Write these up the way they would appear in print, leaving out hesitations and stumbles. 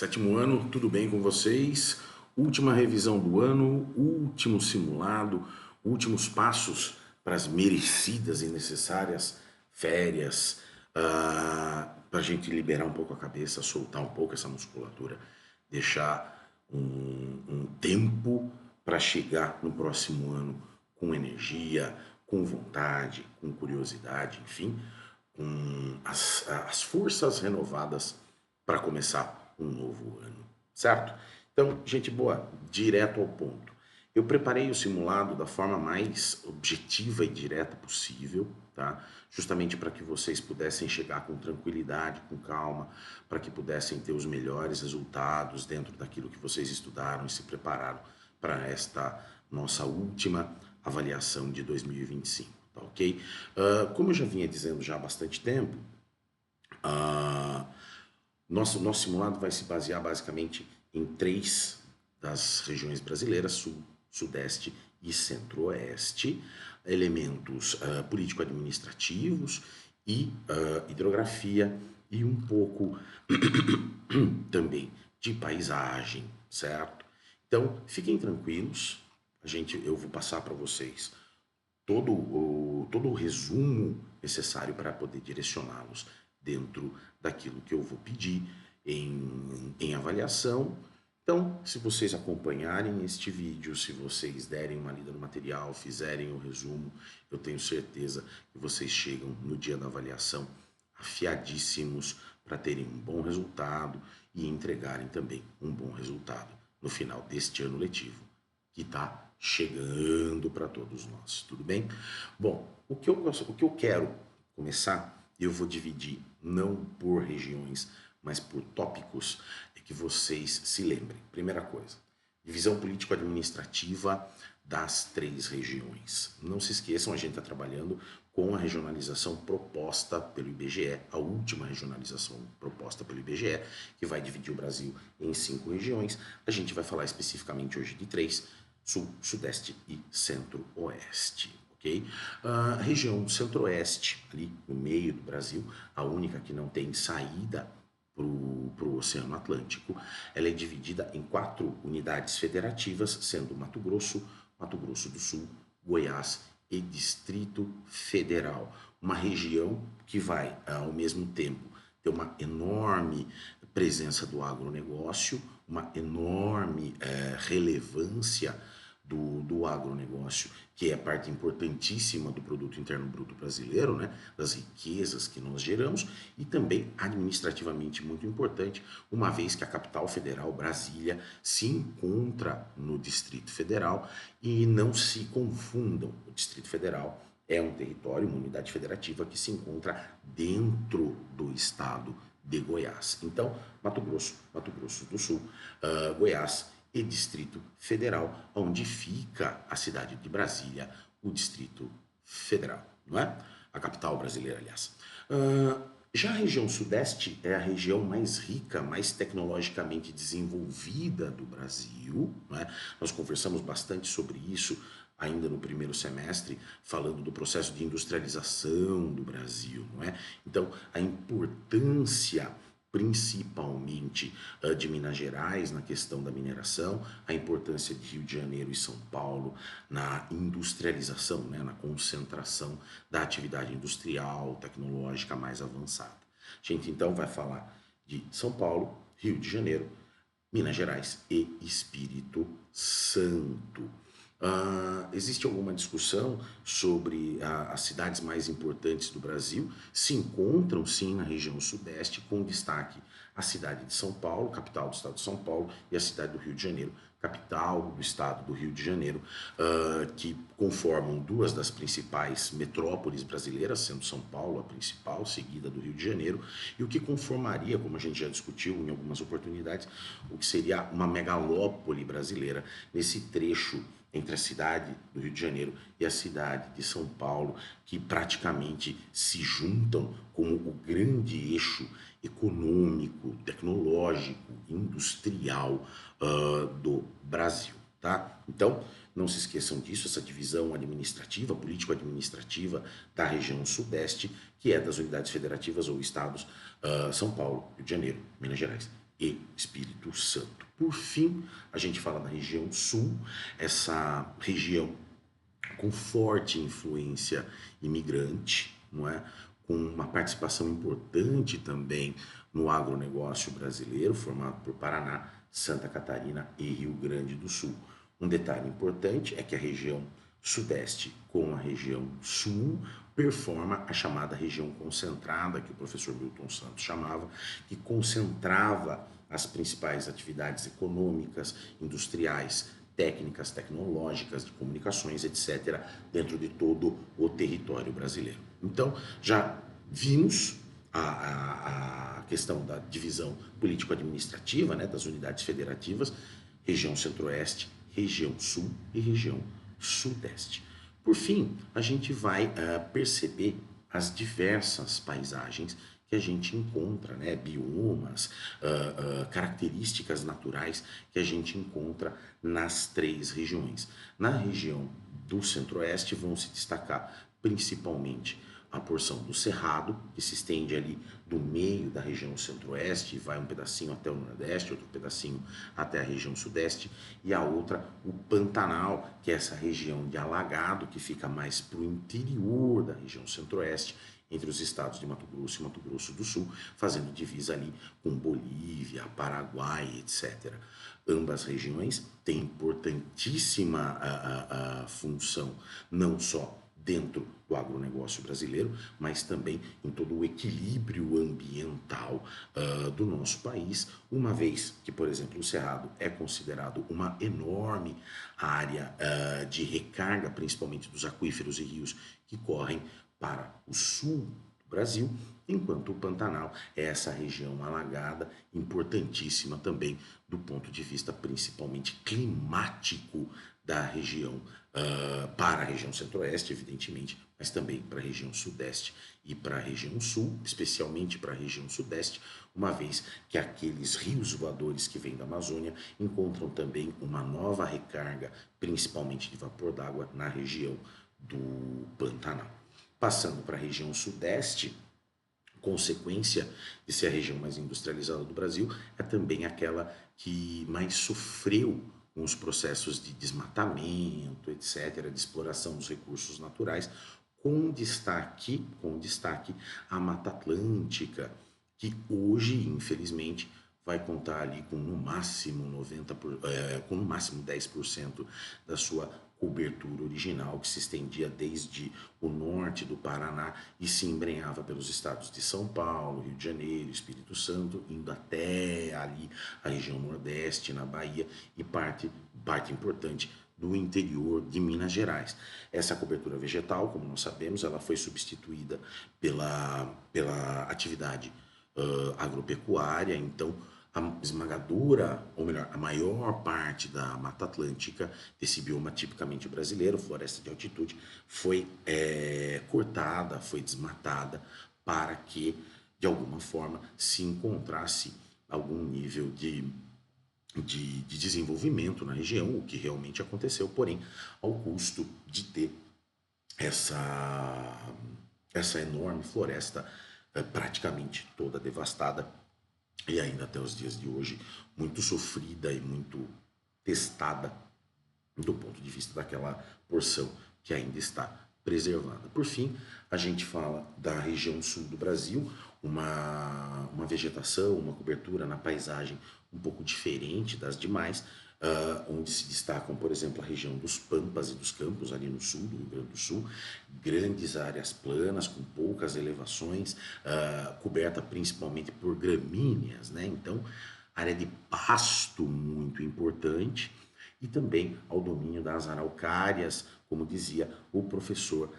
Sétimo ano, tudo bem com vocês? Última revisão do ano, último simulado, últimos passos para as merecidas e necessárias férias, para a gente liberar um pouco a cabeça, soltar um pouco essa musculatura, deixar um tempo para chegar no próximo ano com energia, com vontade, com curiosidade, enfim, com as forças renovadas para começar um novo ano, certo? Então, gente boa, direto ao ponto. Eu preparei o simulado da forma mais objetiva e direta possível, tá? Justamente para que vocês pudessem chegar com tranquilidade, com calma, para que pudessem ter os melhores resultados dentro daquilo que vocês estudaram e se prepararam para esta nossa última avaliação de 2025, tá ok? Como eu já vinha dizendo já há bastante tempo, uh, nosso simulado vai se basear basicamente em três das regiões brasileiras, Sul, Sudeste e Centro-Oeste, elementos político-administrativos e hidrografia e um pouco também de paisagem, certo? Então, fiquem tranquilos, eu vou passar para vocês todo o resumo necessário para poder direcioná-los dentro daquilo que eu vou pedir em avaliação. Então, se vocês acompanharem este vídeo, se vocês derem uma lida no material, fizerem o resumo, eu tenho certeza que vocês chegam no dia da avaliação afiadíssimos para terem um bom resultado e entregarem também um bom resultado no final deste ano letivo, que está chegando para todos nós, tudo bem? Bom, o que eu quero começar, eu vou dividir não por regiões, mas por tópicos, é que vocês se lembrem. Primeira coisa, divisão político-administrativa das três regiões. Não se esqueçam, a gente está trabalhando com a regionalização proposta pelo IBGE, a última regionalização proposta pelo IBGE, que vai dividir o Brasil em 5 regiões. A gente vai falar especificamente hoje de 3, Sul, Sudeste e Centro-Oeste. Okay? A região Centro-Oeste, ali no meio do Brasil, a única que não tem saída para o Oceano Atlântico, ela é dividida em 4 unidades federativas, sendo Mato Grosso, Mato Grosso do Sul, Goiás e Distrito Federal. Uma região que vai, ao mesmo tempo, ter uma enorme presença do agronegócio, uma enorme relevância do agronegócio, que é parte importantíssima do produto interno bruto brasileiro, né, das riquezas que nós geramos, e também administrativamente muito importante, uma vez que a capital federal, Brasília, se encontra no Distrito Federal, e não se confundam, o Distrito Federal é um território, uma unidade federativa que se encontra dentro do estado de Goiás. Então, Mato Grosso do Sul, Goiás e Distrito Federal, onde fica a cidade de Brasília, o Distrito Federal, não é? A capital brasileira, aliás. Já a região Sudeste é a região mais rica, mais tecnologicamente desenvolvida do Brasil, não é? Nós conversamos bastante sobre isso ainda no primeiro semestre, falando do processo de industrialização do Brasil, não é? Então, a importância principalmente de Minas Gerais na questão da mineração, a importância de Rio de Janeiro e São Paulo na industrialização, né, na concentração da atividade industrial, tecnológica mais avançada. A gente então vai falar de São Paulo, Rio de Janeiro, Minas Gerais e Espírito Santo. Existe alguma discussão sobre as cidades mais importantes do Brasil? Se encontram sim na região Sudeste, com destaque a cidade de São Paulo, capital do estado de São Paulo, e a cidade do Rio de Janeiro, capital do estado do Rio de Janeiro, que conformam 2 das principais metrópoles brasileiras, sendo São Paulo a principal, seguida do Rio de Janeiro, e o que conformaria, como a gente já discutiu em algumas oportunidades, o que seria uma megalópole brasileira nesse trecho entre a cidade do Rio de Janeiro e a cidade de São Paulo, que praticamente se juntam como o grande eixo econômico, tecnológico, industrial do Brasil, tá? Então, não se esqueçam disso, essa divisão administrativa, político-administrativa da região Sudeste, que é das unidades federativas ou estados São Paulo, Rio de Janeiro, Minas Gerais e Espírito Santo. Por fim, a gente fala da região sul, essa região com forte influência imigrante, não é? Com uma participação importante também no agronegócio brasileiro, formado por Paraná, Santa Catarina e Rio Grande do Sul. Um detalhe importante é que a região sudeste com a região sul performa a chamada região concentrada, que o professor Milton Santos chamava, que concentrava as principais atividades econômicas, industriais, técnicas, tecnológicas, de comunicações, etc., dentro de todo o território brasileiro. Então, já vimos a questão da divisão político-administrativa, né, das unidades federativas, região centro-oeste, região sul e região sudeste. Por fim, a gente vai perceber as diversas paisagens que a gente encontra, né, biomas, características naturais que a gente encontra nas três regiões. Na região do centro-oeste vão se destacar principalmente a porção do Cerrado, que se estende ali do meio da região centro-oeste, vai um pedacinho até o nordeste, outro pedacinho até a região sudeste, e a outra, o Pantanal, que é essa região de alagado, que fica mais para o interior da região centro-oeste, entre os estados de Mato Grosso e Mato Grosso do Sul, fazendo divisa ali com Bolívia, Paraguai, etc. Ambas regiões têm importantíssima função, não só dentro do agronegócio brasileiro, mas também em todo o equilíbrio ambiental do nosso país, uma vez que, por exemplo, o Cerrado é considerado uma enorme área de recarga, principalmente dos aquíferos e rios que correm para o sul do Brasil, enquanto o Pantanal é essa região alagada, importantíssima também do ponto de vista principalmente climático da região, para a região centro-oeste, evidentemente, mas também para a região sudeste e para a região sul, especialmente para a região sudeste, uma vez que aqueles rios voadores que vêm da Amazônia encontram também uma nova recarga, principalmente de vapor d'água, na região do Pantanal. Passando para a região sudeste, consequência de ser a região mais industrializada do Brasil, é também aquela que mais sofreu com os processos de desmatamento, etc., de exploração dos recursos naturais, com destaque a Mata Atlântica, que hoje, infelizmente, vai contar ali com no máximo 10% da sua cobertura original, que se estendia desde o norte do Paraná e se embrenhava pelos estados de São Paulo, Rio de Janeiro, Espírito Santo, indo até ali a região nordeste, na Bahia, e parte importante do interior de Minas Gerais. Essa cobertura vegetal, como nós sabemos, ela foi substituída pela atividade agropecuária, então a esmagadora, ou melhor, a maior parte da Mata Atlântica, desse bioma tipicamente brasileiro, floresta de altitude, foi cortada, foi desmatada para que, de alguma forma, se encontrasse algum nível de desenvolvimento na região, o que realmente aconteceu, porém, ao custo de ter essa enorme floresta praticamente toda devastada e ainda até os dias de hoje muito sofrida e muito testada do ponto de vista daquela porção que ainda está preservada. Por fim, a gente fala da região sul do Brasil, uma vegetação, uma cobertura na paisagem um pouco diferente das demais, onde se destacam, por exemplo, a região dos Pampas e dos Campos, ali no sul do Rio Grande do Sul, grandes áreas planas, com poucas elevações, coberta principalmente por gramíneas, né? Então, área de pasto muito importante, e também ao domínio das araucárias, como dizia o professor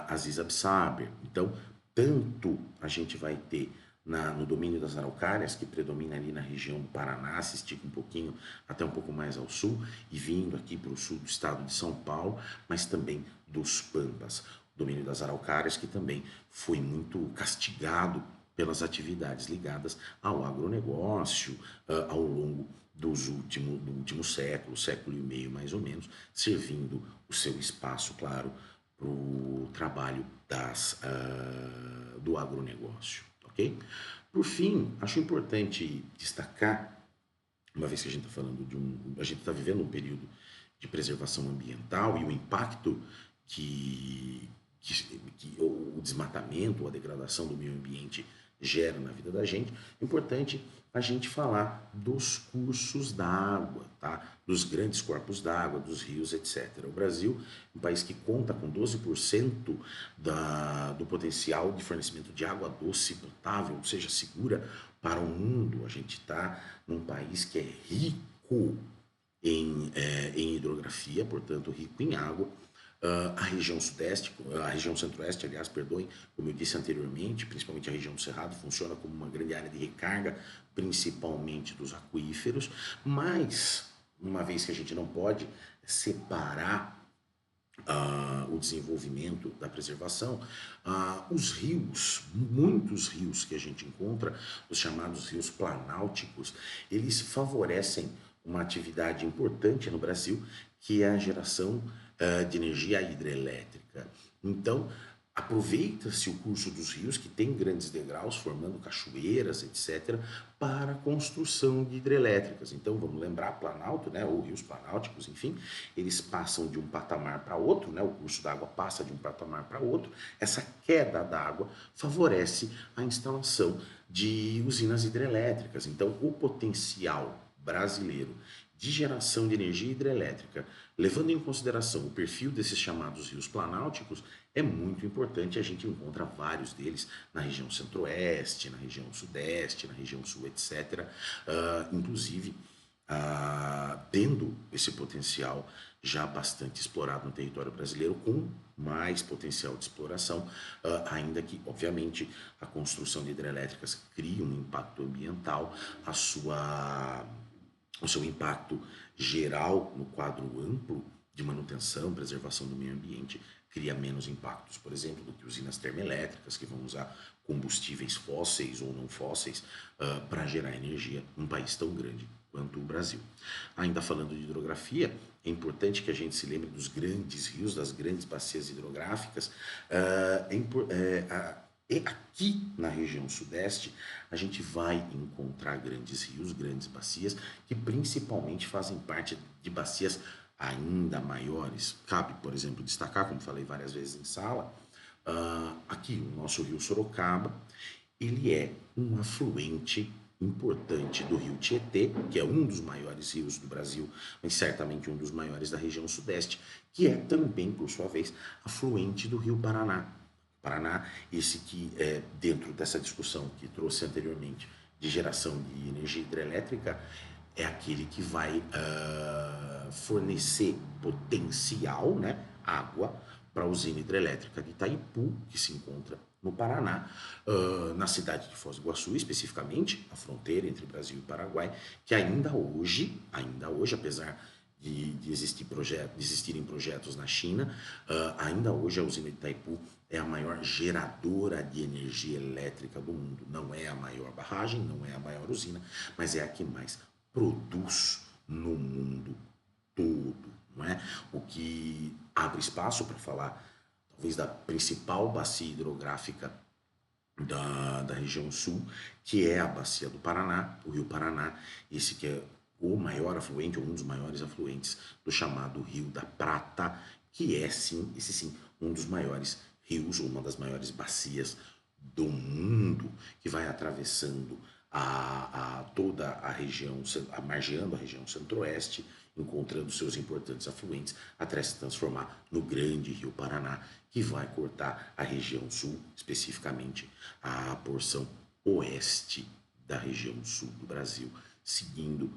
Aziz Absaber. Então, tanto a gente vai ter no domínio das araucárias, que predomina ali na região do Paraná, se estica um pouquinho até um pouco mais ao sul, e vindo aqui para o sul do estado de São Paulo, mas também dos Pampas. O domínio das araucárias, que também foi muito castigado pelas atividades ligadas ao agronegócio ao longo do último século e meio mais ou menos, servindo o seu espaço, claro, para o trabalho do agronegócio, ok? Por fim, acho importante destacar, uma vez que a gente está falando a gente está vivendo um período de preservação ambiental e o impacto que, que o desmatamento ou a degradação do meio ambiente gera na vida da gente, é importante a gente falar dos cursos d'água, tá? Dos grandes corpos d'água, dos rios, etc. O Brasil é um país que conta com 12% do potencial de fornecimento de água doce potável, ou seja, segura para o mundo. A gente está num país que é rico em hidrografia, portanto rico em água. A região sudeste, a região centro-oeste, aliás, perdoem, como eu disse anteriormente, principalmente a região do Cerrado, funciona como uma grande área de recarga, principalmente dos aquíferos, mas, uma vez que a gente não pode separar o desenvolvimento da preservação, os rios, muitos rios que a gente encontra, os chamados rios planáuticos, eles favorecem uma atividade importante no Brasil, que é a geração de energia hidrelétrica. Então, aproveita-se o curso dos rios, que tem grandes degraus, formando cachoeiras, etc., para a construção de hidrelétricas. Então, vamos lembrar, Planalto, né, ou rios planáuticos, enfim, eles passam de um patamar para outro, né, o curso da água passa de um patamar para outro. Essa queda da água favorece a instalação de usinas hidrelétricas. Então, o potencial brasileiro de geração de energia hidrelétrica, levando em consideração o perfil desses chamados rios planáuticos, é muito importante. A gente encontra vários deles na região centro-oeste, na região sudeste, na região sul, etc. Inclusive, tendo esse potencial já bastante explorado no território brasileiro, com mais potencial de exploração, ainda que, obviamente, a construção de hidrelétricas cria um impacto ambiental, o seu impacto geral no quadro amplo de manutenção, preservação do meio ambiente, cria menos impactos, por exemplo, do que usinas termoelétricas que vão usar combustíveis fósseis ou não fósseis para gerar energia num país tão grande quanto o Brasil. Ainda falando de hidrografia, é importante que a gente se lembre dos grandes rios, das grandes bacias hidrográficas. E aqui na região sudeste, a gente vai encontrar grandes rios, grandes bacias, que principalmente fazem parte de bacias ainda maiores. Cabe, por exemplo, destacar, como falei várias vezes em sala, aqui o nosso rio Sorocaba, ele é um afluente importante do rio Tietê, que é um dos maiores rios do Brasil, mas certamente um dos maiores da região sudeste, que é também, por sua vez, afluente do rio Paraná. Paraná, esse que é dentro dessa discussão que trouxe anteriormente de geração de energia hidrelétrica, é aquele que vai fornecer potencial, né, água, para a usina hidrelétrica de Itaipu, que se encontra no Paraná, na cidade de Foz do Iguaçu, especificamente, a fronteira entre Brasil e Paraguai, que ainda hoje, apesar de existirem projetos na China, ainda hoje a usina de Itaipu é a maior geradora de energia elétrica do mundo. Não é a maior barragem, não é a maior usina, mas é a que mais produz no mundo todo, não é? O que abre espaço para falar, talvez, da principal bacia hidrográfica da região sul, que é a bacia do Paraná, o rio Paraná, esse que é o maior afluente, ou um dos maiores afluentes do chamado Rio da Prata, que é sim, esse sim, um dos maiores rios, ou uma das maiores bacias do mundo, que vai atravessando toda a região, margeando a região centro-oeste, encontrando seus importantes afluentes, até se transformar no grande rio Paraná, que vai cortar a região sul, especificamente a porção oeste da região sul do Brasil, seguindo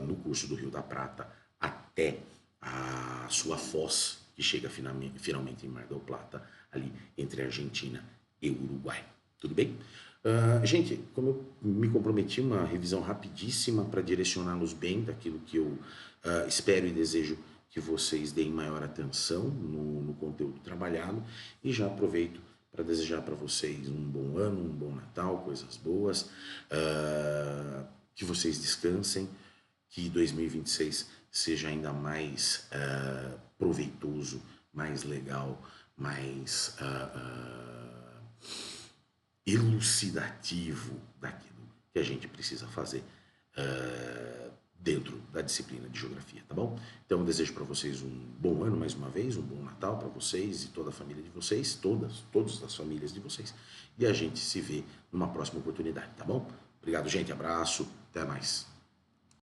no curso do Rio da Prata até a sua foz, que chega finalmente em Mar del Plata, ali entre a Argentina e o Uruguai. Tudo bem? Gente, como eu me comprometi, uma revisão rapidíssima para direcioná-los bem daquilo que eu espero e desejo que vocês deem maior atenção no conteúdo trabalhado, e já aproveito para desejar para vocês um bom ano, um bom Natal, coisas boas, que vocês descansem, que 2026 seja ainda mais proveitoso, mais legal, mais elucidativo daquilo que a gente precisa fazer dentro da disciplina de geografia, tá bom? Então eu desejo para vocês um bom ano mais uma vez, um bom Natal para vocês e toda a família de vocês, todas as famílias de vocês. E a gente se vê numa próxima oportunidade, tá bom? Obrigado, gente. Abraço. Até mais.